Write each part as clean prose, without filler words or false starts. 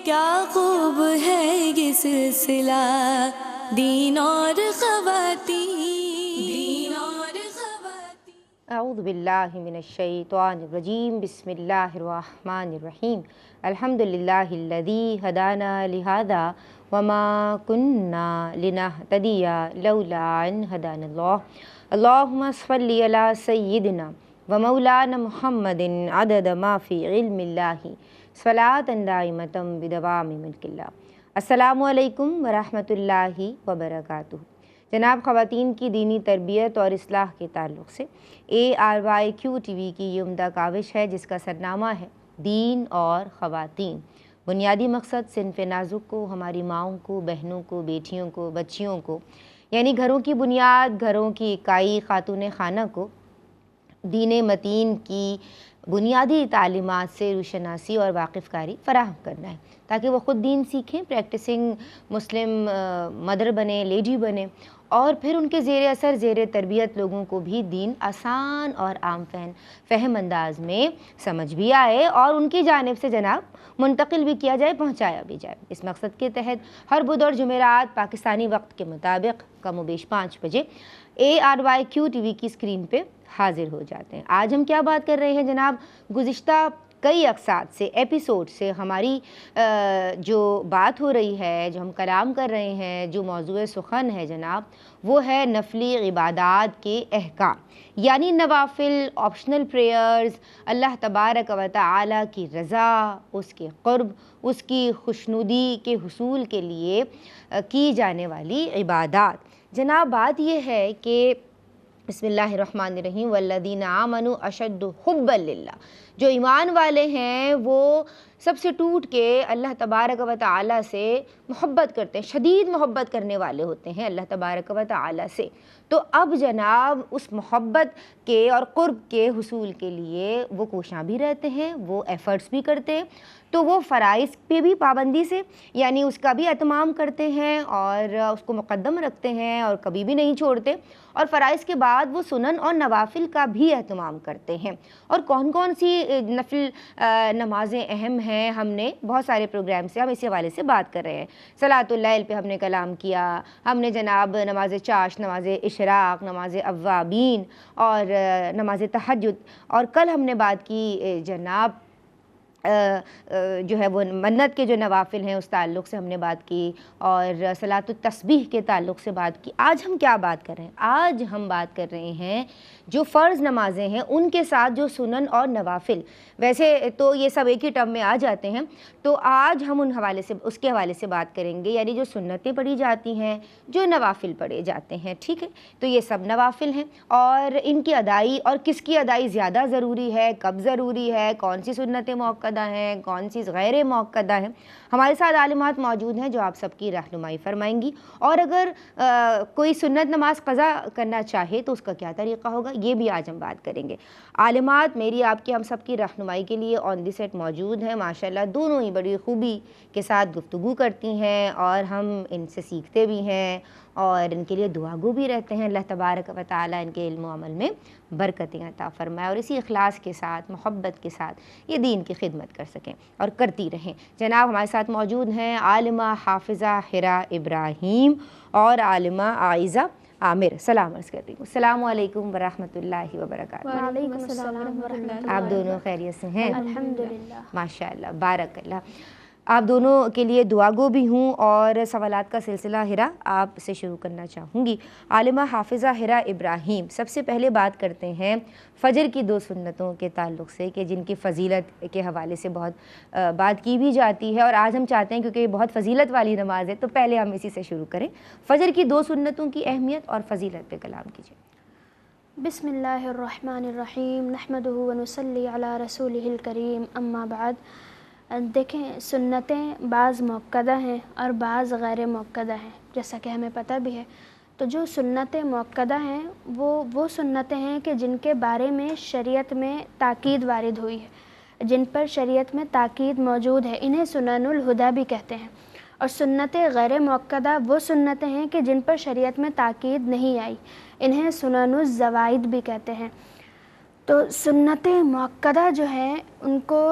کیا خوب ہے یہ سلسلہ دین اور خواتین اعوذ باللہ من الشیطان الرجیم بسم اللہ الرحمن الرحیم الحمدللہ الذی ہدانا لہذا وما کننا لنہتدی لولا ان ہدانا اللہ اللہم صلی علی سیدنا ومولانا محمد عدد ما فی علم اللہ صلاۃ دائمۃ بدوام ملک اللہ۔ السلام علیکم ورحمۃ اللہ وبرکاتہ۔ جناب، خواتین کی دینی تربیت اور اصلاح کے تعلق سے ARYQ ٹی وی کی یہ عمدہ کاوش ہے جس کا سرنامہ ہے دین اور خواتین۔ بنیادی مقصد صنف نازک کو، ہماری ماؤں کو، بہنوں کو، بیٹیوں کو، بچیوں کو، یعنی گھروں کی بنیاد، گھروں کی اکائی خاتون خانہ کو دین متین کی بنیادی تعلیمات سے روشناسی اور واقف کاری فراہم کرنا ہے تاکہ وہ خود دین سیکھیں، پریکٹسنگ مسلم مدر بنیں، لیڈی بنیں، اور پھر ان کے زیر اثر زیر تربیت لوگوں کو بھی دین آسان اور عام فہم انداز میں سمجھ بھی آئے اور ان کی جانب سے جناب منتقل بھی کیا جائے، پہنچایا بھی جائے۔ اس مقصد کے تحت ہر بدھ اور جمعرات پاکستانی وقت کے مطابق کم و بیش 5 بجے ARYQ ٹی وی کی اسکرین پہ حاضر ہو جاتے ہیں۔ آج ہم کیا بات کر رہے ہیں جناب؟ گزشتہ کئی اقساط سے، ایپیسوڈ سے ہماری جو بات ہو رہی ہے، جو ہم کلام کر رہے ہیں، جو موضوع سخن ہے جناب، وہ ہے نفلی عبادات کے احکام، یعنی نوافل، آپشنل پریئرز، اللہ تبارک و تعالی کی رضا، اس کے قرب، اس کی خوشنودی کے حصول کے لیے کی جانے والی عبادات۔ جناب، بات یہ ہے کہ بسم اللہ الرحمن الرحیم والذین آمنوا اشد حبا للہ، جو ایمان والے ہیں وہ سب سے ٹوٹ کے اللہ تبارک و تعالی سے محبت کرتے ہیں، شدید محبت کرنے والے ہوتے ہیں اللہ تبارک و تعالی سے۔ تو اب جناب اس محبت کے اور قرب کے حصول کے لیے وہ کوشاں بھی رہتے ہیں، وہ ایفرٹس بھی کرتے ہیں، تو وہ فرائض پہ بھی پابندی سے یعنی اس کا بھی اہتمام کرتے ہیں اور اس کو مقدم رکھتے ہیں اور کبھی بھی نہیں چھوڑتے، اور فرائض کے بعد وہ سنن اور نوافل کا بھی اہتمام کرتے ہیں۔ اور کون کون سی نفل نمازیں اہم ہیں، ہم نے بہت سارے پروگرام سے ہم اسی حوالے سے بات کر رہے ہیں۔ صلاۃ اللیل پہ ہم نے کلام کیا، ہم نے جناب نماز چاشت، نماز اشراق، نماز اوابین اور نماز تہجد، اور کل ہم نے بات کی جناب جو ہے وہ منت کے جو نوافل ہیں اس تعلق سے ہم نے بات کی، اور صلاۃ التسبیح کے تعلق سے بات کی۔ آج ہم کیا بات کر رہے ہیں؟ آج ہم بات کر رہے ہیں جو فرض نمازیں ہیں ان کے ساتھ جو سنن اور نوافل، ویسے تو یہ سب ایک ہی ٹرم میں آ جاتے ہیں، تو آج ہم اس کے حوالے سے بات کریں گے، یعنی جو سنتیں پڑھی جاتی ہیں، جو نوافل پڑھے جاتے ہیں، ٹھیک ہے؟ تو یہ سب نوافل ہیں اور ان کی ادائی، اور کس کی ادائی زیادہ ضروری ہے، کب ضروری ہے، کون سی سنتیں موقع ہیں، کون سی غیر موقع ہیں۔ ہمارے ساتھ عالمات موجود ہیں جو آپ سب کی رہنمائی فرمائیں گی، اور اگر کوئی سنت نماز قضا کرنا چاہے تو اس کا کیا طریقہ ہوگا، یہ بھی آج ہم بات کریں گے۔ عالمات میری، آپ کی، ہم سب کی رہنمائی کے لیے آن دی سیٹ موجود ہیں، ماشاءاللہ دونوں ہی بڑی خوبی کے ساتھ گفتگو کرتی ہیں اور ہم ان سے سیکھتے بھی ہیں اور ان کے لیے دعا گو بھی رہتے ہیں۔ اللہ تبارک و تعالی ان کے علم و عمل میں برکتیں عطا فرمائے اور اسی اخلاص کے ساتھ، محبت کے ساتھ یہ دین کی خدمت کر سکیں اور کرتی رہیں۔ جناب ہمارے ساتھ موجود ہیں عالمہ حافظہ حرا ابراہیم اور عالمہ عائزہ عامر۔ سلام عرض کرتی ہوں۔ السلام علیکم ورحمۃ اللہ وبرکاتہ۔ وعلیکم السلام ورحمۃ اللہ۔ آپ دونوں خیریت سے ہیں؟ الحمدللہ، ماشاءاللہ، بارک اللہ۔ آپ دونوں کے لیے دعا گو بھی ہوں اور سوالات کا سلسلہ حرا آپ سے شروع کرنا چاہوں گی۔ عالمہ حافظہ حرا ابراہیم، سب سے پہلے بات کرتے ہیں فجر کی 2 سنتوں کے تعلق سے کہ جن کی فضیلت کے حوالے سے بہت بات کی بھی جاتی ہے، اور آج ہم چاہتے ہیں کیونکہ یہ بہت فضیلت والی نماز ہے تو پہلے ہم اسی سے شروع کریں۔ فجر کی 2 سنتوں کی اہمیت اور فضیلت پہ کلام کیجیے۔ بسم اللہ الرحمن الرحیم، نحمدہ ونصلی علی رسولہ الکریم، اما بعد۔ دیکھیں، سنتیں بعض موقدہ ہیں اور بعض غیر موقدہ ہیں، جیسا کہ ہمیں پتہ بھی ہے۔ تو جو سنتیں موقدہ ہیں وہ سنتیں ہیں کہ جن کے بارے میں شریعت میں تاکید وارد ہوئی ہے، جن پر شریعت میں تاکید موجود ہے، انہیں سنن الہدیٰ بھی کہتے ہیں۔ اور سنتیں غیر موقدہ وہ سنتیں ہیں کہ جن پر شریعت میں تاکید نہیں آئی، انہیں سنن الزوائد بھی کہتے ہیں۔ تو سنتیں موقدہ جو ہیں ان کو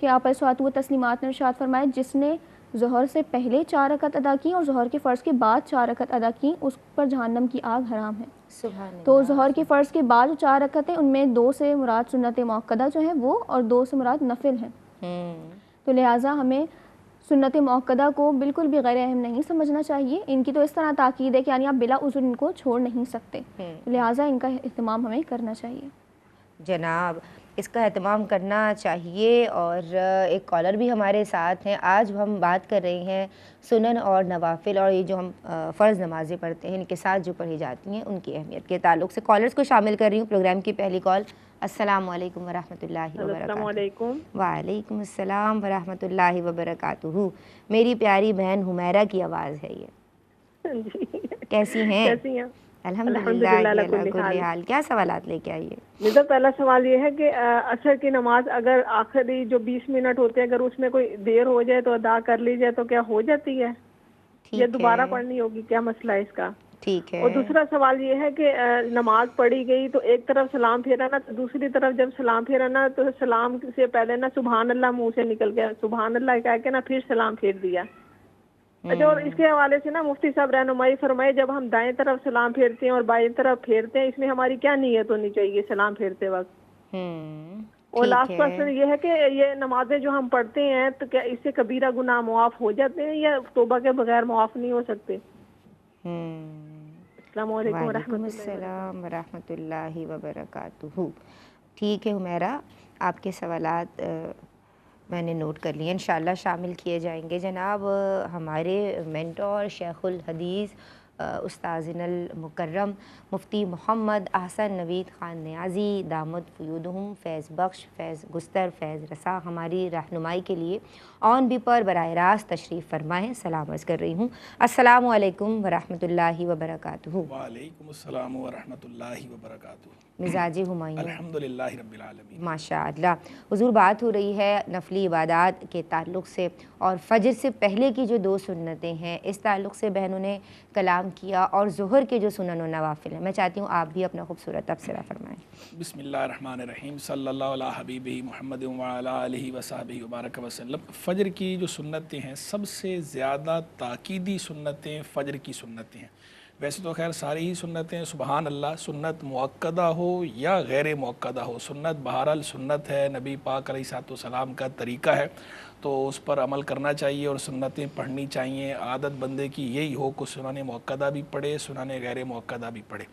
کہ آپ علیہ الصلوۃ والتسلیمات نے ارشاد فرمایا جس نے ظہر سے پہلے 4 رکعت ادا کی اور ظہر کے فرض کے بعد 4 رکعت ادا کی اس پر جہنم کی آگ حرام ہے۔ سبحان اللہ۔ تو ظہر کے فرض کے بعد جو 4 رکعتیں ان میں 2 سے مراد سنت موقدہ جو ہیں وہ، اور 2 سے مراد نفل ہیں۔ تو لہٰذا ہمیں سنت موقدہ کو بالکل بھی غیر اہم نہیں سمجھنا چاہیے، ان کی تو اس طرح تاکید ہے کہ یعنی آپ بلا عذر ان کو چھوڑ نہیں سکتے، لہٰذا ان کا اہتمام ہمیں کرنا چاہیے۔ جناب اس کا اہتمام کرنا چاہیے۔ اور ایک کالر بھی ہمارے ساتھ ہیں۔ آج ہم بات کر رہے ہیں سنن اور نوافل، اور یہ جو ہم فرض نمازیں پڑھتے ہیں ان کے ساتھ جو پڑھی جاتی ہیں ان کی اہمیت کے تعلق سے کالرز کو شامل کر رہی ہوں۔ پروگرام کی پہلی کال۔ السلام علیکم ورحمۃ اللہ وبرکاتہ۔ السلام علیکم۔ وعلیکم السلام ورحمۃ اللہ وبرکاتہ۔ میری پیاری بہن حمیرہ کی آواز ہے یہ۔ جی کیسی ہیں؟ کیسی ہیں؟ الحمدللہ اللہ کل حال۔ کیا سوالات لے کے آئیے؟ میرا پہلا سوال یہ ہے کہ عصر کی نماز اگر آخری جو 20 منٹ ہوتے ہیں اگر اس میں کوئی دیر ہو جائے تو ادا کر لی جائے تو کیا ہو جاتی ہے یا دوبارہ پڑھنی ہوگی؟ کیا مسئلہ ہے اس کا؟ ٹھیک ہے۔ اور دوسرا سوال یہ ہے کہ نماز پڑھی گئی تو ایک طرف سلام پھیرانا تو دوسری طرف جب سلام پھیرانا تو سلام سے پہلے نا سبحان اللہ منہ سے نکل گیا، سبحان اللہ کہہ کے نا پھر سلام پھیر دیا۔ اچھا، اور اس کے حوالے سے نا مفتی صاحب رہنمائی فرمائے جب ہم دائیں طرف سلام پھیرتے ہیں اور بائیں طرف پھیرتے ہیں اس میں ہماری کیا نیت ہونی چاہیے سلام پھیرتے وقت؟ اور لاسٹ کوشچن یہ ہے کہ یہ نمازیں جو ہم پڑھتے ہیں تو کیا اس سے کبیرہ گناہ معاف ہو جاتے ہیں یا توبہ کے بغیر معاف نہیں ہو سکتے؟ السلام علیکم وعلیکم السلام ورحمۃ اللہ وبرکاتہ۔ ٹھیک ہے حمیرہ، آپ کے سوالات میں نے نوٹ کر لیے، انشاءاللہ شامل کیے جائیں گے۔ جناب ہمارے مینٹور شیخ الحدیث استاذنا المکرم مفتی محمد احسن نوید خان نیازی دامت فیودہم فیض بخش، فیض گستر، فیض رسا ہماری رہنمائی کے لیے آن بھی پر براہ راست تشریف فرمائیں۔ سلام عرض کر رہی ہوں۔ السلام علیکم ورحمۃ اللہ وبرکاتہ۔ وعلیکم السلام ورحمۃ اللہ وبرکاتہ۔ مزاج ہمایوں؟ الحمدللہ رب العالمین۔ ماشاء اللہ۔ حضور بات ہو رہی ہے نفلی عبادات کے تعلق سے، اور فجر سے پہلے کی جو 2 سنتیں ہیں اس تعلق سے بہنوں نے کلام کیا، اور ظہر کے جو سنن و نوافل ہیں۔ میں چاہتی ہوں آپ بھی اپنا خوبصورت تبصرہ فرمائیں۔ بسم اللہ الرحمن الرحیم، صلی اللہ علیہ حبیبہ محمد وعلی آلہ وصحبہ وبارک وسلم۔ فجر کی جو سنتیں ہیں سب سے زیادہ تاکیدی سنتیں فجر کی سنتیں ہیں۔ ویسے تو خیر ساری ہی سنتیں سبحان اللہ سنت مؤکدہ ہو یا غیر مؤکدہ ہو، سنت بہرحال سنت ہے، نبی پاک علیہ السلام کا طریقہ ہے تو اس پر عمل کرنا چاہیے اور سنتیں پڑھنی چاہیے۔ عادت بندے کی یہی ہو کہ سنن مؤکدہ بھی پڑھے، سنن غیر مؤکدہ بھی پڑھے۔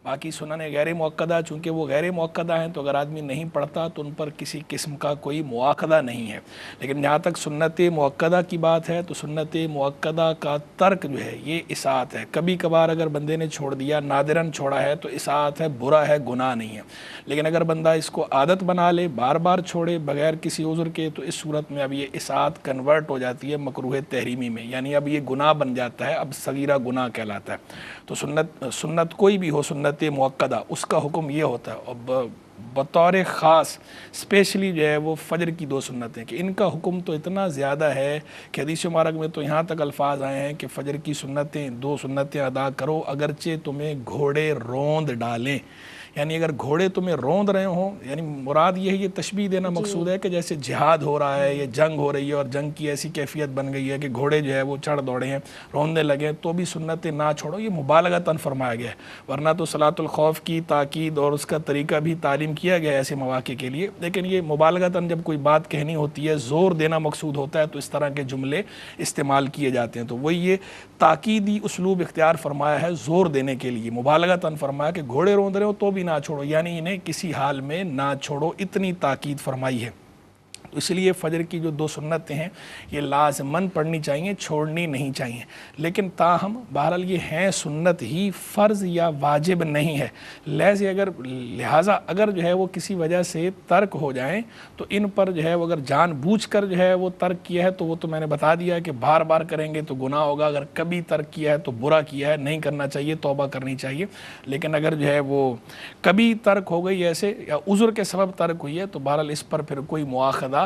باقی سنن غیر مؤکدہ چونکہ وہ غیر مؤکدہ ہیں تو اگر آدمی نہیں پڑھتا تو ان پر کسی قسم کا کوئی مواخذہ نہیں ہے، لیکن جہاں تک سنت مؤکدہ کی بات ہے تو سنت مؤکدہ کا ترک جو ہے یہ اطاعت ہے۔ کبھی کبھار اگر بندے نے چھوڑ دیا، نادراً چھوڑا ہے تو اطاعت ہے، برا ہے، گناہ نہیں ہے، لیکن اگر بندہ اس کو عادت بنا لے، بار بار چھوڑے بغیر کسی عذر کے، تو اس صورت میں اب یہ اطاعت کنورٹ ہو جاتی ہے مکروہ تحریمی میں، یعنی اب یہ گناہ بن جاتا ہے، اب صغیرہ گناہ کہلاتا ہے۔ تو سنت کوئی بھی ہو، سنت مؤکدہ، اس کا حکم یہ ہوتا ہے، اور بطور خاص اسپیشلی جو ہے وہ فجر کی 2 سنتیں کہ ان کا حکم تو اتنا زیادہ ہے کہ حدیث مبارک میں تو یہاں تک الفاظ آئے ہیں کہ فجر کی سنتیں 2 سنتیں ادا کرو اگرچہ تمہیں گھوڑے روند ڈالیں، یعنی اگر گھوڑے تمہیں روند رہے ہوں، یعنی مراد یہ ہے، یہ تشبیہ دینا مقصود ہے کہ جیسے جہاد ہو رہا ہے، یہ جنگ ہو رہی ہے اور جنگ کی ایسی کیفیت بن گئی ہے کہ گھوڑے جو ہے وہ چڑھ دوڑے ہیں، روندنے لگے، تو بھی سنتیں نہ چھوڑو، یہ مبالغتاً فرمایا گیا ہے، ورنہ تو صلاۃ الخوف کی تاکید اور اس کا طریقہ بھی تعلیم کیا گیا ہے ایسے مواقع کے لیے، لیکن یہ مبالغتاً جب کوئی بات کہنی ہوتی ہے، زور دینا مقصود ہوتا ہے تو اس طرح کے جملے استعمال کیے جاتے ہیں، تو وہی یہ تاکیدی اسلوب اختیار فرمایا ہے زور دینے کے لیے، مبالغتاً فرمایا کہ گھوڑے روند رہے ہو تو بھی نہ چھوڑو، یعنی انہیں کسی حال میں نہ چھوڑو، اتنی تاکید فرمائی ہے۔ تو اس لیے فجر کی جو 2 سنتیں ہیں یہ لازماً پڑھنی چاہیے، چھوڑنی نہیں چاہیے، لیکن تاہم بہرحال یہ ہیں سنت ہی، فرض یا واجب نہیں ہے، لہٰذا اگر جو ہے وہ کسی وجہ سے ترک ہو جائیں تو ان پر جو ہے وہ اگر جان بوجھ کر جو ہے وہ ترک کیا ہے تو وہ تو میں نے بتا دیا کہ بار بار کریں گے تو گناہ ہوگا، اگر کبھی ترک کیا ہے تو برا کیا ہے، نہیں کرنا چاہیے، توبہ کرنی چاہیے، لیکن اگر جو ہے وہ کبھی ترک ہو گئی ایسے یا عذر کے سبب ترک ہوئی ہے تو بہرحال اس پر پھر کوئی مواخذہ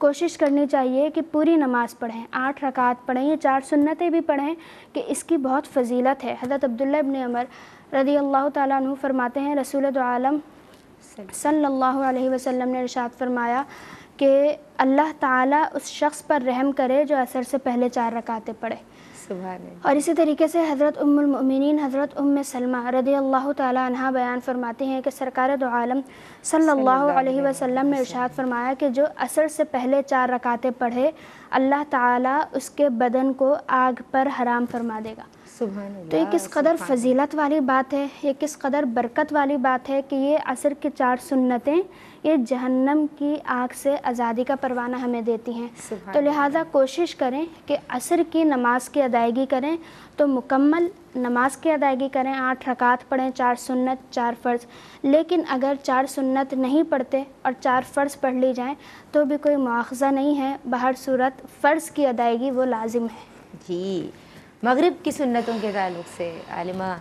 کوشش کرنی چاہیے کہ پوری نماز پڑھیں، 8 رکعت پڑھیں، یہ 4 سنتیں بھی پڑھیں کہ اس کی بہت فضیلت ہے۔ حضرت عبداللہ ابن عمر رضی اللہ تعالیٰ عنہ فرماتے ہیں رسول دو عالم صلی اللہ علیہ وسلم نے ارشاد فرمایا کہ اللہ تعالیٰ اس شخص پر رحم کرے جو عصر سے پہلے 4 رکعتیں پڑھے۔ سبحان اللہ۔ اور اسی طریقے سے حضرت ام المؤمنین حضرت ام سلمہ رضی اللہ تعالیٰ عنہ بیان فرماتے ہیں کہ سرکار دو عالم صلی اللہ علیہ وسلم نے ارشاد فرمایا کہ جو عصر سے پہلے 4 رکعتیں پڑھے اللہ تعالیٰ اس کے بدن کو آگ پر حرام فرما دے گا۔ سبحان اللہ۔ تو یہ کس قدر فضیلت والی بات ہے، یہ کس قدر برکت والی بات ہے کہ یہ عصر کی 4 سنتیں یہ جہنم کی آگ سے آزادی کا پروانہ ہمیں دیتی ہیں۔ تو لہٰذا کوشش کریں کہ عصر کی نماز کی ادائیگی کریں تو مکمل نماز کی ادائیگی کریں، 8 رکعت پڑھیں، 4 سنت 4 فرض۔ لیکن اگر 4 سنت نہیں پڑھتے اور 4 فرض پڑھ لی جائیں تو بھی کوئی مواخذہ نہیں ہے، بہر صورت فرض کی ادائیگی وہ لازم ہے۔ جی، مغرب کی سنتوں کے تعلق سے عالمہ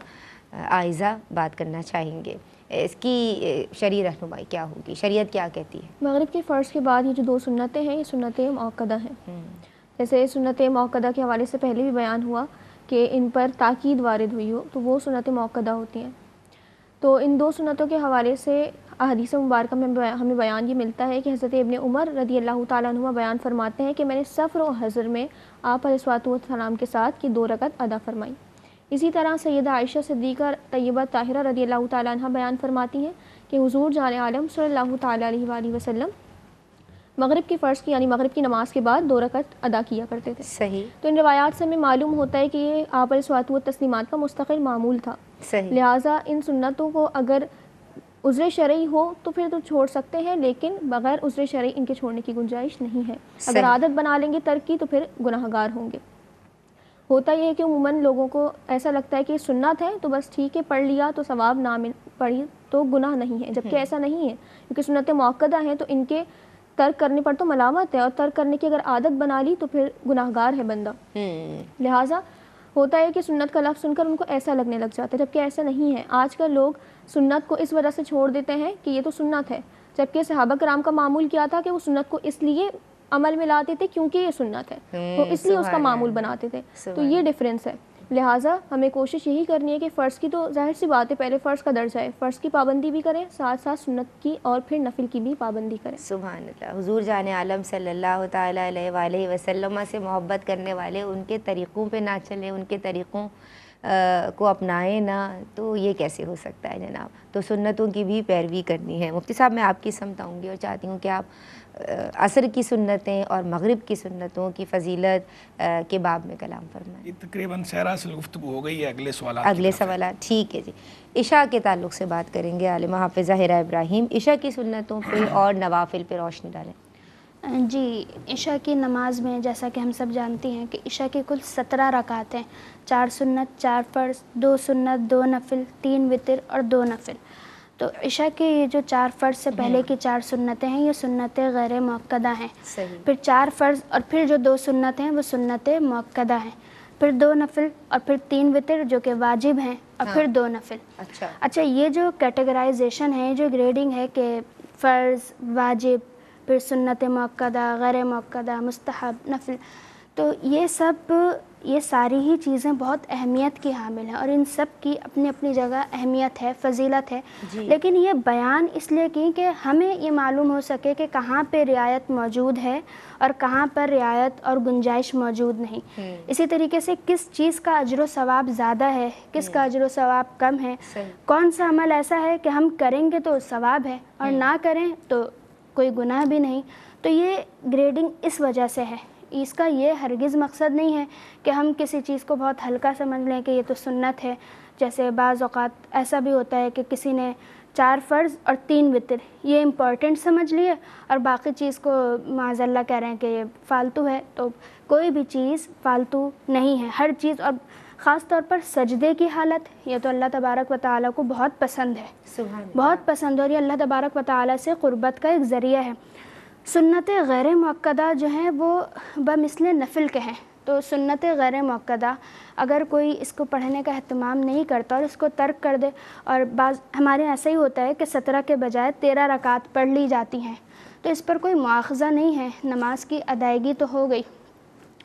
عائزہ بات کرنا چاہیں گے، اس کی شرعی رہنمائی کیا ہوگی، شریعت کیا کہتی ہے؟ مغرب کے فرض کے بعد یہ جو 2 سنتیں ہیں یہ سنتیں مؤکدہ ہیں۔ جیسے سنت مؤکدہ کے حوالے سے پہلے بھی بیان ہوا کہ ان پر تاکید وارد ہوئی ہو تو وہ سنت مؤکدہ ہوتی ہیں۔ تو ان 2 سنتوں کے حوالے سے احادیث مبارکہ میں ہمیں بیان یہ ملتا ہے کہ حضرت ابن عمر رضی اللہ تعالیٰ عنہ بیان فرماتے ہیں کہ میں نے سفر و حضر میں آپ علیہ الصلوۃ والسلام کے ساتھ کی 2 رکعت ادا فرمائی۔ اسی طرح سیدہ عائشہ صدیقہ طیبہ طاہرہ رضی اللہ تعالیٰ عنہ بیان فرماتی ہیں کہ حضور جان عالم صلی اللہ تعالیٰ علیہ وآلہ وسلم مغرب کی فرض کی یعنی مغرب کی نماز کے بعد 2 رکعت ادا کیا کرتے تھے۔ صحیح۔ تو ان روایات سے ہمیں معلوم ہوتا ہے کہ یہ آپ علیہ الصلوۃ والتسلیمات کا مستقل معمول تھا۔ صحیح۔ لہٰذا ان سنتوں کو اگر عذر شرعی ہو تو پھر تو چھوڑ سکتے ہیں، لیکن بغیر عذر شرعی ان کے چھوڑنے کی گنجائش نہیں ہے۔ اگر عادت بنا لیں گے ترک کی تو پھر گناہ گار ہوں گے۔ ہوتا یہ ہے کہ عموماً لوگوں کو ایسا لگتا ہے کہ سنت ہے تو بس ٹھیک ہے پڑھ لیا تو ثواب، نہ پڑھی تو گناہ نہیں ہے، جبکہ ایسا نہیں ہے، کیونکہ سنت مؤکدہ ہیں تو ان کے ترک کرنے پر تو ملامت ہے، اور ترک کرنے کی اگر عادت بنا لی تو پھر گناہ گار ہے بندہ۔ لہٰذا ہوتا ہے کہ سنت کا لفظ سن کر ان کو ایسا لگنے لگ جاتا ہے، جبکہ ایسا نہیں ہے۔ آج کل لوگ سنت کو اس وجہ سے چھوڑ دیتے ہیں کہ یہ تو سنت ہے، جبکہ صحابہ کرام کا معمول کیا تھا کہ وہ سنت کو اس لیے عمل میں لاتے تھے کیونکہ یہ سنت ہے، وہ اس لیے اس کا معمول بناتے تھے۔ تو یہ ڈفرینس ہے۔ لہٰذا ہمیں کوشش یہی کرنی ہے کہ فرض کی تو ظاہر سی بات ہے پہلے فرض کا درجہ ہے، فرض کی پابندی بھی کریں، ساتھ ساتھ سنت کی اور پھر نفل کی بھی پابندی کریں۔ سبحان اللہ۔ حضور جان عالم صلی اللہ تعالیٰ علیہ وآلہ وسلم سے محبت کرنے والے ان کے طریقوں پہ نہ چلیں، ان کے طریقوں کو اپنائیں نہ، تو یہ کیسے ہو سکتا ہے جناب؟ تو سنتوں کی بھی پیروی کرنی ہے۔ مفتی صاحب میں آپ کی سمت آؤں گی اور چاہتی ہوں کہ آپ عصر کی سنتیں اور مغرب کی سنتوں کی فضیلت کے باب میں کلام فرمائیں۔ یہ تقریباً سہرا سے گفتگو ہو گئی ہے، اگلے سوالات ٹھیک ہے جی۔ عشاء کے تعلق سے بات کریں گے عالمہ حافظہ ہیرا ابراہیم، عشاء کی سنتوں پہ اور نوافل پہ روشنی ڈالیں۔ جی، عشاء کی نماز میں جیسا کہ ہم سب جانتے ہیں کہ عشاء کی کل 17 رکعت ہیں، 4 سنت 4 فرض، 2 سنت 2 نفل، 3 وتر اور 2 نفل۔ تو عشاء کے یہ جو 4 فرض سے پہلے کی 4 سنتیں ہیں یہ سنتیں غیر مؤکدہ ہیں۔ پھر 4 فرض اور پھر جو 2 سنت ہیں وہ سنتیں مؤکدہ ہیں، پھر 2 نفل اور پھر 3 وتر جو کہ واجب ہیں اور پھر 2 نفل۔ اچھا، یہ جو کیٹیگرائزیشن ہے، جو گریڈنگ ہے کہ فرض، واجب، پھر سنت مؤکدہ، غیر مؤکدہ، مستحب، نفل، تو یہ ساری ہی چیزیں بہت اہمیت کی حامل ہیں اور ان سب کی اپنی اپنی جگہ اہمیت ہے، فضیلت ہے۔ لیکن یہ بیان اس لیے کی کہ ہمیں یہ معلوم ہو سکے کہ کہاں پہ رعایت موجود ہے اور کہاں پر رعایت اور گنجائش موجود نہیں۔ اسی طریقے سے کس چیز کا اجر و ثواب زیادہ ہے، کس کا اجر و ثواب کم ہے، کون سا عمل ایسا ہے کہ ہم کریں گے تو ثواب ہے اور نہ کریں تو کوئی گناہ بھی نہیں۔ تو یہ گریڈنگ اس وجہ سے ہے، اس کا یہ ہرگز مقصد نہیں ہے کہ ہم کسی چیز کو بہت ہلکا سمجھ لیں کہ یہ تو سنت ہے۔ جیسے بعض اوقات ایسا بھی ہوتا ہے کہ کسی نے 4 فرض اور 3 وتر یہ امپورٹنٹ سمجھ لیے اور باقی چیز کو معاذ اللہ کہہ رہے ہیں کہ یہ فالتو ہے۔ تو کوئی بھی چیز فالتو نہیں ہے، ہر چیز، اور خاص طور پر سجدے کی حالت، یہ تو اللہ تبارک و تعالیٰ کو بہت پسند ہے، بہت پسند ہے، اور یہ اللہ تبارک و تعالیٰ سے قربت کا ایک ذریعہ ہے۔ سنت غیر مؤکدہ جو ہیں وہ بمثل نفل کے ہیں۔ تو سنت غیر مؤکدہ اگر کوئی اس کو پڑھنے کا اہتمام نہیں کرتا اور اس کو ترک کر دے، اور بعض ہمارے ایسا ہی ہوتا ہے کہ 17 کے بجائے 13 رکعت پڑھ لی جاتی ہیں، تو اس پر کوئی مواخذہ نہیں ہے، نماز کی ادائیگی تو ہو گئی۔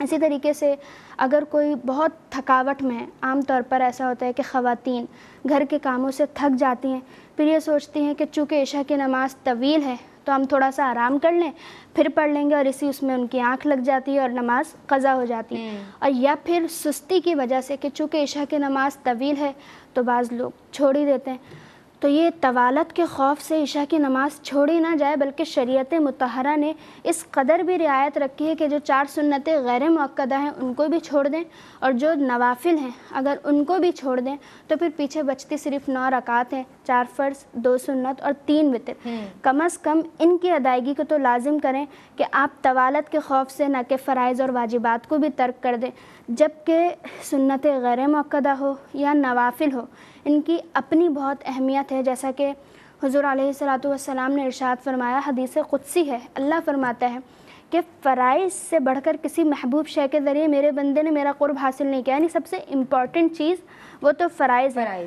اسی طریقے سے اگر کوئی بہت تھکاوٹ میں ہے، عام طور پر ایسا ہوتا ہے کہ خواتین گھر کے کاموں سے تھک جاتی ہیں، پھر یہ سوچتی ہیں کہ چونکہ عشاء کی نماز طویل ہے تو ہم تھوڑا سا آرام کر لیں، پھر پڑھ لیں گے، اور اس میں ان کی آنکھ لگ جاتی ہے اور نماز قضا ہو جاتی ہے۔ اور یا پھر سستی کی وجہ سے کہ چونکہ عشاء کی نماز طویل ہے تو بعض لوگ چھوڑ ہی دیتے ہیں۔ تو یہ طوالت کے خوف سے عشاء کی نماز چھوڑی نہ جائے، بلکہ شریعت مطہرہ نے اس قدر بھی رعایت رکھی ہے کہ جو 4 سنتیں غیر مؤکدہ ہیں ان کو بھی چھوڑ دیں، اور جو نوافل ہیں اگر ان کو بھی چھوڑ دیں تو پھر پیچھے بچتی صرف 9 رکعات ہیں، 4 فرض، 2 سنت اور 3 وتر۔ کم از کم ان کی ادائیگی کو تو لازم کریں کہ آپ طوالت کے خوف سے نہ کہ فرائض اور واجبات کو بھی ترک کر دیں، جبکہ سنتیں غیر مؤکدہ ہو یا نوافل ہو ان کی اپنی بہت اہمیت ہے، جیسا کہ حضور علیہ الصلوۃ والسلام نے ارشاد فرمایا، حدیث قدسی ہے، اللہ فرماتا ہے کہ فرائض سے بڑھ کر کسی محبوب شے کے ذریعے میرے بندے نے میرا قرب حاصل نہیں کیا، یعنی سب سے امپورٹنٹ چیز وہ تو فرائض ہے۔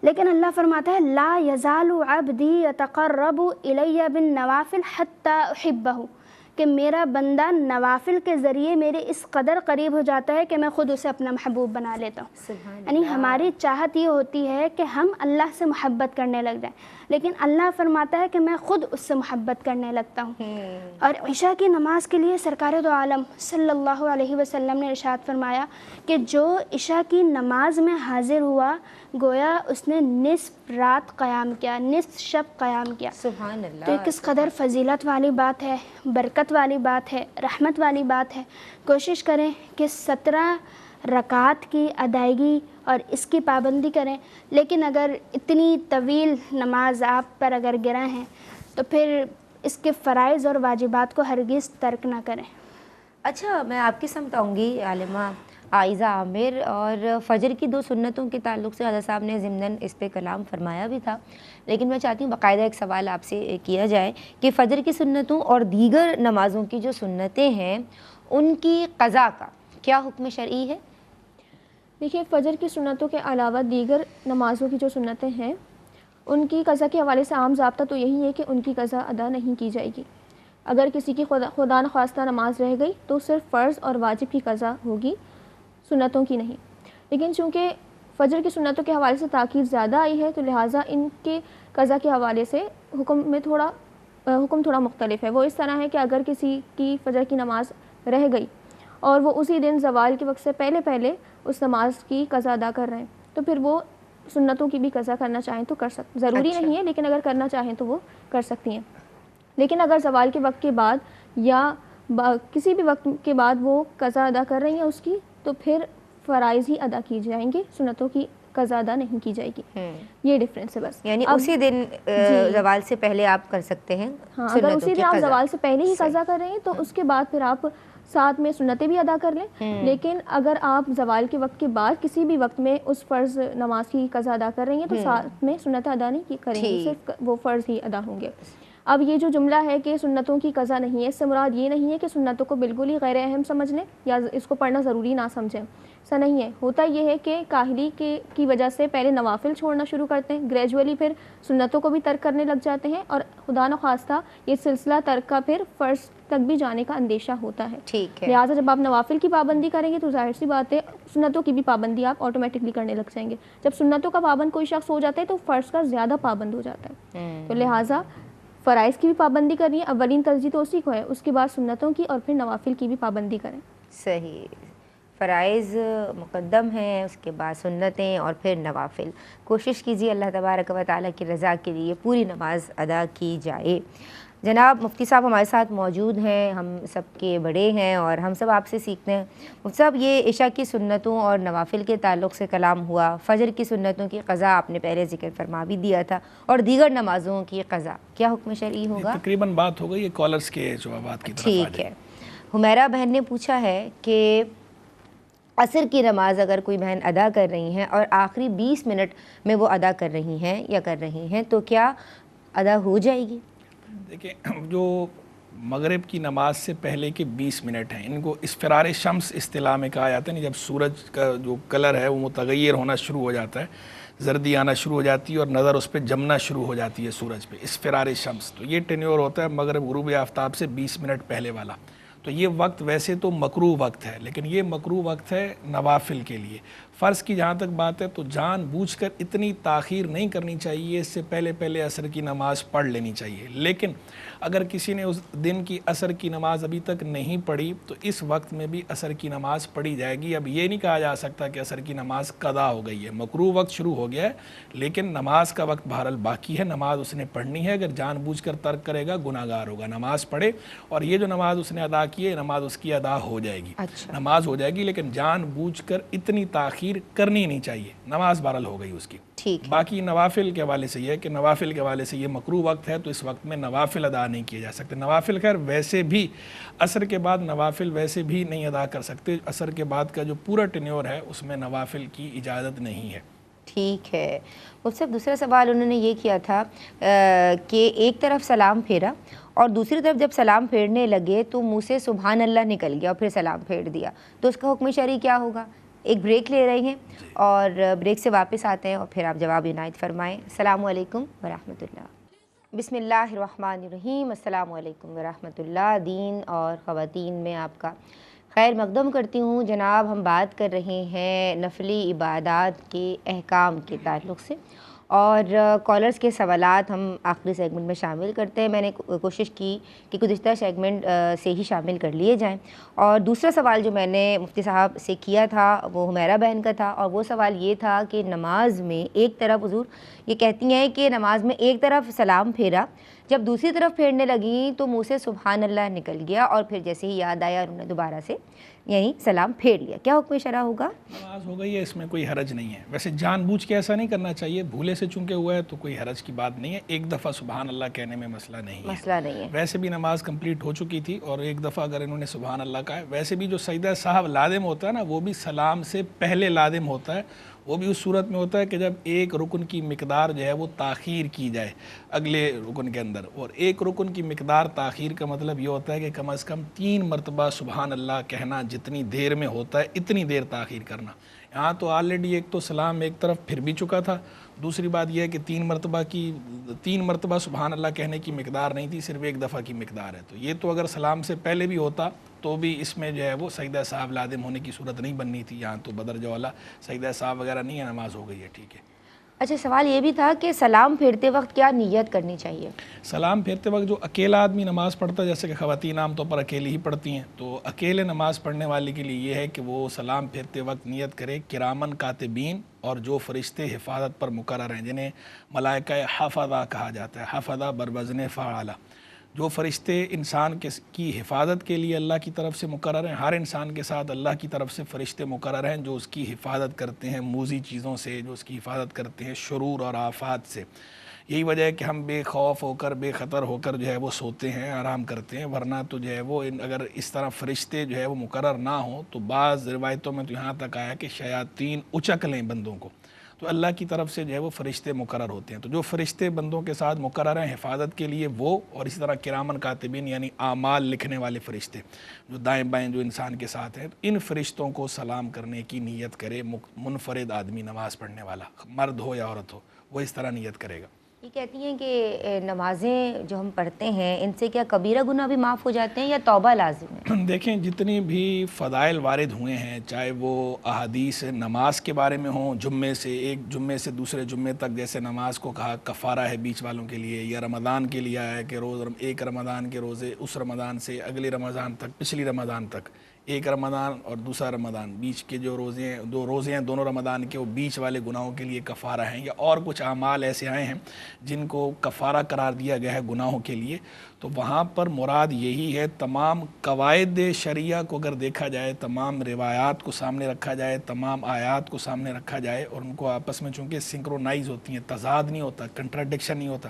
لیکن اللہ فرماتا ہے لا یزال عبدی یتقرب الی بالنوافل حتی احبہ، کہ میرا بندہ نوافل کے ذریعے میرے اس قدر قریب ہو جاتا ہے کہ میں خود اسے اپنا محبوب بنا لیتا ہوں۔ یعنی ہماری چاہت یہ ہوتی ہے کہ ہم اللہ سے محبت کرنے لگ جائیں، لیکن اللہ فرماتا ہے کہ میں خود اس سے محبت کرنے لگتا ہوں۔ اور عشاء کی نماز کے لیے سرکار دو عالم صلی اللہ علیہ وسلم نے ارشاد فرمایا کہ جو عشاء کی نماز میں حاضر ہوا گویا اس نے نصف رات قیام کیا، نصف شب قیام کیا۔ سبحان اللہ۔ تو یہ کس قدر فضیلت والی بات ہے، برکت والی بات ہے، رحمت والی بات ہے۔ کوشش کریں کہ 17 رکعات کی ادائیگی اور اس کی پابندی کریں، لیکن اگر اتنی طویل نماز آپ پر اگر گرا ہیں تو پھر اس کے فرائض اور واجبات کو ہرگز ترک نہ کریں۔ اچھا، میں آپ کی سمت آؤں گی عالمہ عائزہ عامر، اور فجر کی 2 سنتوں کے تعلق سے حضرت صاحب نے ضمناً اس پہ کلام فرمایا بھی تھا، لیکن میں چاہتی ہوں باقاعدہ ایک سوال آپ سے کیا جائے کہ فجر کی سنتوں اور دیگر نمازوں کی جو سنتیں ہیں ان کی قضا کا کیا حکم شرعی ہے؟ دیکھیے، فجر کی سنتوں کے علاوہ دیگر نمازوں کی جو سنتیں ہیں ان کی قضا کے حوالے سے عام ضابطہ تو یہی ہے کہ ان کی قضا ادا نہیں کی جائے گی۔ اگر کسی کی خدا نخواستہ نماز رہ گئی تو صرف فرض اور واجب کی قضا ہوگی، سنتوں کی نہیں۔ لیکن چونکہ فجر کی سنتوں کے حوالے سے تاکید زیادہ آئی ہے تو لہٰذا ان کے قضا کے حوالے سے حکم تھوڑا مختلف ہے۔ وہ اس طرح ہے کہ اگر کسی کی فجر کی نماز رہ گئی اور وہ اسی دن زوال کے وقت سے پہلے اس نماز کی قضا ادا کر رہے ہیں تو پھر وہ سنتوں کی بھی قضا کرنا چاہیں تو کر سکتے، ضروری نہیں ہے لیکن اگر کرنا چاہیں تو وہ کر سکتی ہیں۔ لیکن اگر زوال کے وقت کے بعد یا کسی بھی وقت کے بعد وہ قضا ادا کر رہی ہیں اس کی، تو پھر فرائض ہی ادا کی جائیں گے، سنتوں کی قضا ادا نہیں کی جائے گی۔ یہ ڈفرینس ہے بس، یعنی اسی دن زوال سے پہلے آپ کر سکتے ہیں۔ ہاں، اگر اسی دن آپ زوال سے پہلے ہی قضا کر رہے ہیں تو اس کے بعد پھر آپ ساتھ میں سنتیں بھی ادا کر لیں۔ لیکن اگر آپ زوال کے وقت کے بعد کسی بھی وقت میں اس فرض نماز کی قضا ادا کر رہی ہیں تو ساتھ میں سنتیں ادا نہیں کریں گے، صرف وہ فرض ہی ادا ہوں گے۔ اب یہ جو جملہ ہے کہ سنتوں کی قضا نہیں ہے، اس سے مراد یہ نہیں ہے کہ سنتوں کو بالکل ہی غیر اہم سمجھ لیں یا اس کو پڑھنا ضروری نہ سمجھیں، ایسا نہیں ہے۔ ہوتا یہ ہے کہ کاہلی کی وجہ سے پہلے نوافل چھوڑنا شروع کرتے ہیں، گریجولی پھر سنتوں کو بھی ترک کرنے لگ جاتے ہیں، اور خدا نخواستہ یہ سلسلہ ترک کا پھر فرض تک بھی جانے کا اندیشہ ہوتا ہے۔ ٹھیک ہے، لہٰذا جب آپ نوافل کی پابندی کریں گے تو ظاہر سی بات ہے سنتوں کی بھی پابندی آپ آٹومیٹکلی کرنے لگ جائیں گے۔ جب سنتوں کا پابند کوئی شخص ہو جاتا ہے تو فرض کا زیادہ پابند ہو جاتا ہے۔ تو لہٰذا فرائض کی بھی پابندی کرنی ہے، اولین ترجیح تو اسی کو ہے، اس کے بعد سنتوں کی اور پھر نوافل کی بھی پابندی کریں۔ صحیح، فرائض مقدم ہیں، اس کے بعد سنتیں اور پھر نوافل۔ کوشش کیجیے اللہ تبارک و تعالیٰ کی رضا کے لیے پوری نماز ادا کی جائے۔ جناب مفتی صاحب ہمارے ساتھ موجود ہیں، ہم سب کے بڑے ہیں اور ہم سب آپ سے سیکھتے ہیں۔ مفتی صاحب، یہ عشاء کی سنتوں اور نوافل کے تعلق سے کلام ہوا، فجر کی سنتوں کی قضا آپ نے پہلے ذکر فرما بھی دیا تھا، اور دیگر نمازوں کی قضا کیا حکم شرعی ہوگا؟ تقریباً بات ہو گئی ہے کالرز کے جوابات کی طرف۔ ٹھیک ہے، حمیرہ بہن نے پوچھا ہے کہ عصر کی نماز اگر کوئی بہن ادا کر رہی ہیں اور آخری 20 منٹ میں وہ ادا کر رہی ہیں یا کر رہی ہیں تو کیا ادا ہو جائے گی؟ دیکھیں، جو مغرب کی نماز سے پہلے کے 20 منٹ ہیں، ان کو اسفرار شمس اصطلاح میں کہا جاتا ہے، جب سورج کا جو کلر ہے وہ متغیر ہونا شروع ہو جاتا ہے، زردی آنا شروع ہو جاتی ہے اور نظر اس پہ جمنا شروع ہو جاتی ہے سورج پہ، اسفرار شمس. تو یہ ٹینیور ہوتا ہے مغرب غروب آفتاب سے 20 منٹ پہلے والا. تو یہ وقت ویسے تو مکروہ وقت ہے، لیکن یہ مکروہ وقت ہے نوافل کے لیے. فرض کی جہاں تک بات ہے تو جان بوجھ کر اتنی تاخیر نہیں کرنی چاہیے، اس سے پہلے پہلے عصر کی نماز پڑھ لینی چاہیے. لیکن اگر کسی نے اس دن کی عصر کی نماز ابھی تک نہیں پڑھی تو اس وقت میں بھی عصر کی نماز پڑھی جائے گی. اب یہ نہیں کہا جا سکتا کہ عصر کی نماز قضا ہو گئی ہے، مکروہ وقت شروع ہو گیا ہے، لیکن نماز کا وقت بہرحال باقی ہے، نماز اس نے پڑھنی ہے. اگر جان بوجھ کر ترک کرے گا گناہ گار ہوگا. نماز پڑھے اور یہ جو نماز اس نے ادا کی ہے نماز اس کی ادا ہو جائے گی. نماز ہو جائے گی، لیکن جان بوجھ کر اتنی تاخیر کرنی نہیں چاہیے. نماز بہرحال ہو گئی اس کی. باقی نوافل کے حوالے سے یہ ہے کہ نوافل کے حوالے سے یہ مکروہ وقت ہے، تو اس وقت میں نوافل ادا نہیں کیے جا سکتے. نوافل خیر ویسے بھی عصر کے بعد نوافل ویسے بھی نہیں ادا کر سکتے. عصر کے بعد کا جو پورا ٹینیور ہے اس میں نوافل کی اجازت نہیں ہے. ٹھیک ہے. مجھ سے دوسرا سوال انہوں نے یہ کیا تھا کہ ایک طرف سلام پھیرا اور دوسری طرف جب سلام پھیرنے لگے تو منہ سے سبحان اللہ نکل گیا اور پھر سلام پھیر دیا، تو اس کا حکم شرعی کیا ہوگا؟ ایک بریک لے رہے ہیں اور بریک سے واپس آتے ہیں اور پھر آپ جواب عنایت فرمائیں. السلام علیکم ورحمۃ اللہ. بسم اللہ الرحمن الرحیم. السلام علیکم ورحمۃ اللہ. دین اور خواتین میں آپ کا خیر مقدم کرتی ہوں. جناب ہم بات کر رہے ہیں نفلی عبادات کے احکام کے تعلق سے، اور کالرز کے سوالات ہم آخری سیگمنٹ میں شامل کرتے ہیں. میں نے کوشش کی کہ گزشتہ سیگمنٹ سے ہی شامل کر لیے جائیں. اور دوسرا سوال جو میں نے مفتی صاحب سے کیا تھا وہ حمیرہ بہن کا تھا، اور وہ سوال یہ تھا کہ نماز میں ایک طرف حضور یہ کہتی ہیں کہ نماز میں ایک طرف سلام پھیرا، جب دوسری طرف پھیرنے لگیں تو منہ سے سبحان اللہ نکل گیا اور پھر جیسے ہی یاد آیا انہوں نے دوبارہ سے یعنی سلام پھیر لیا. کیا حکم شرع ہوگا؟ نماز ہو گئی ہے، اس میں کوئی حرج نہیں ہے. ویسے جان بوجھ کے ایسا نہیں کرنا چاہیے، بھولے سے چونکہ ہوا ہے تو کوئی حرج کی بات نہیں ہے. ایک دفعہ سبحان اللہ کہنے میں مسئلہ نہیں ہے. ویسے بھی نماز کمپلیٹ ہو چکی تھی اور ایک دفعہ اگر انہوں نے سبحان اللہ کہا ہے. ویسے بھی جو سجدہ صاحب لازم ہوتا ہے نا وہ بھی سلام سے پہلے لازم ہوتا ہے. وہ بھی اس صورت میں ہوتا ہے کہ جب ایک رکن کی مقدار جو ہے وہ تاخیر کی جائے اگلے رکن کے اندر. اور ایک رکن کی مقدار تاخیر کا مطلب یہ ہوتا ہے کہ کم از کم 3 مرتبہ سبحان اللہ کہنا جتنی دیر میں ہوتا ہے اتنی دیر تاخیر کرنا. یہاں تو آلریڈی ایک تو سلام ایک طرف پھر بھی چکا تھا، دوسری بات یہ ہے کہ 3 مرتبہ سبحان اللہ کہنے کی مقدار نہیں تھی، صرف ایک دفعہ کی مقدار ہے. تو یہ تو اگر سلام سے پہلے بھی ہوتا تو بھی اس میں جو ہے وہ سجدہ صاحب لازم ہونے کی صورت نہیں بننی تھی. یہاں تو بدرجہ والا سجدہ صاحب وغیرہ نہیں ہے، نماز ہو گئی ہے. ٹھیک ہے. اچھا سوال یہ بھی تھا کہ سلام پھیرتے وقت کیا نیت کرنی چاہیے؟ سلام پھیرتے وقت جو اکیلا آدمی نماز پڑھتا ہے، جیسے کہ خواتین عام طور پر اکیلی ہی پڑھتی ہیں، تو اکیلے نماز پڑھنے والے کے لیے یہ ہے کہ وہ سلام پھیرتے وقت نیت کرے کرامن کاتبین، اور جو فرشتے حفاظت پر مقرر ہیں جنہیں ملائکہ حفظہ کہا جاتا ہے، حفظہ بروزن فعالہ، جو فرشتے انسان کی حفاظت کے لیے اللہ کی طرف سے مقرر ہیں. ہر انسان کے ساتھ اللہ کی طرف سے فرشتے مقرر ہیں جو اس کی حفاظت کرتے ہیں موذی چیزوں سے، جو اس کی حفاظت کرتے ہیں شرور اور آفات سے. یہی وجہ ہے کہ ہم بے خوف ہو کر بے خطر ہو کر جو ہے وہ سوتے ہیں، آرام کرتے ہیں. ورنہ تو جو ہے وہ اگر اس طرح فرشتے جو ہے وہ مقرر نہ ہوں تو بعض روایتوں میں تو یہاں تک آیا کہ شیاطین اچک لیں بندوں کو. تو اللہ کی طرف سے جو ہے وہ فرشتے مقرر ہوتے ہیں. تو جو فرشتے بندوں کے ساتھ مقرر ہیں حفاظت کے لیے وہ، اور اسی طرح کرامن کاتبین یعنی اعمال لکھنے والے فرشتے جو دائیں بائیں جو انسان کے ساتھ ہیں، ان فرشتوں کو سلام کرنے کی نیت کرے منفرد آدمی نماز پڑھنے والا، مرد ہو یا عورت ہو، وہ اس طرح نیت کرے گا. یہ کہتی ہیں کہ نمازیں جو ہم پڑھتے ہیں ان سے کیا کبیرہ گناہ بھی معاف ہو جاتے ہیں یا توبہ لازم ہے؟ دیکھیں جتنی بھی فضائل وارد ہوئے ہیں، چاہے وہ احادیث نماز کے بارے میں ہوں، جمعے سے ایک جمعے سے دوسرے جمعے تک جیسے نماز کو کہا کفارہ ہے بیچ والوں کے لیے، یا رمضان کے لیے آیا کہ ایک رمضان کے روزے اس رمضان سے اگلے رمضان تک، پچھلی رمضان تک، ایک رمضان اور دوسرا رمضان، بیچ کے جو روزے ہیں دونوں رمضان کے، وہ بیچ والے گناہوں کے لیے کفارہ ہیں. یا اور کچھ اعمال ایسے آئے ہیں جن کو کفارہ قرار دیا گیا ہے گناہوں کے لیے. تو وہاں پر مراد یہی ہے تمام قواعد شریعہ کو اگر دیکھا جائے، تمام روایات کو سامنے رکھا جائے، تمام آیات کو سامنے رکھا جائے اور ان کو آپس میں چونکہ سنکرونائز ہوتی ہیں، تضاد نہیں ہوتا، کنٹراڈکشن نہیں ہوتا،